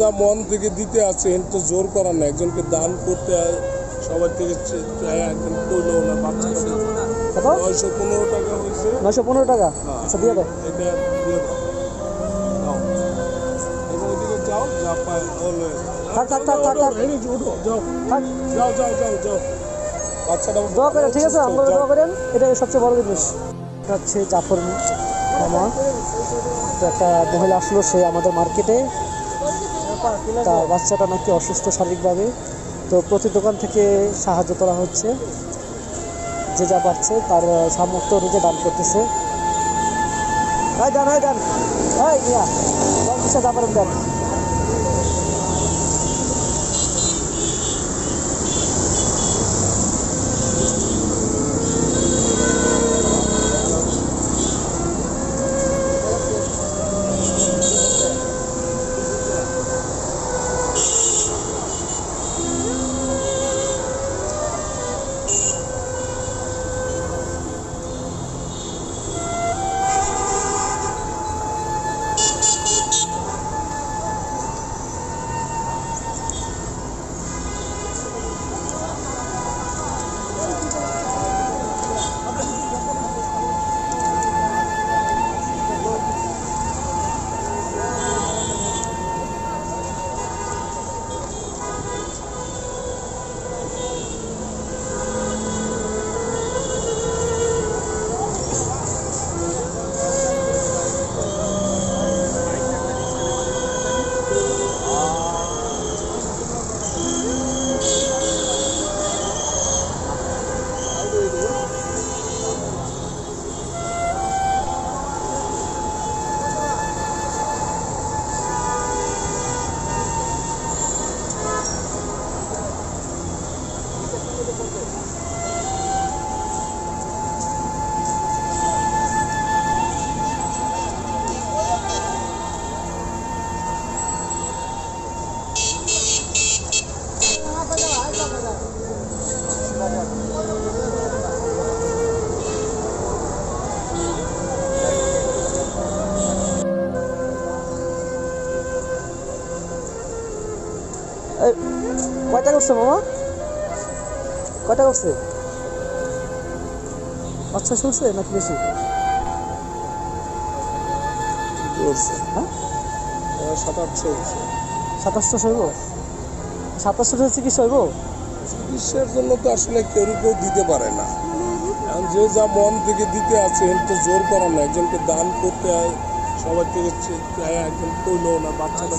যা মন থেকে দিতে আছে তো জোর করার না, একজনকে দান করতে হয় সবার থেকে একজন কইলো না বাচ্চাটা 915 টাকা হয়েছে। 915 টাকা? আচ্ছা দিয়ে দাও। এটা দিয়ে দাও, দাও এবার ওইদিকে যাও, যা পায় থাক থাক থাক থাক থাক উঠো, যাও থাক। যাও যাও যাও যাও বাচ্চাটা দোয়া করেন, ঠিক আছে? আপনারা দোয়া করেন, এটাই সবচেয়ে বড় জিনিস। এটা হচ্ছে জাফর মামা, একটা মহিলা আসলো সে আমাদের মার্কেটে, তার বাচ্চাটা নাকি অসুস্থ শারীরিকভাবে, তো প্রতি দোকান থেকে সাহায্য করা হচ্ছে, যে যা পারছে তার সামর্থ্য অনুযায়ী দান করতেছে। হাই দান, হাই দান, হাই মিয়া কিসে যা পারেন দেন। কয়টা করছে মামা? কয়টা করছে? আচ্ছা শুনছে নাকি বেশি? হ্যাঁ 700-800 হয়েছে। 2700 হইব? 2700 চিকিৎসা হইব? চিকিৎসার জন্য তো আসলে কেউ দিতে পারে না, এখন যে যা মন থেকে দিতে আছে তো জোর করার না, একজনকে দান করতে হয় সবার থেকে একজন কইলো না বাচ্চাটা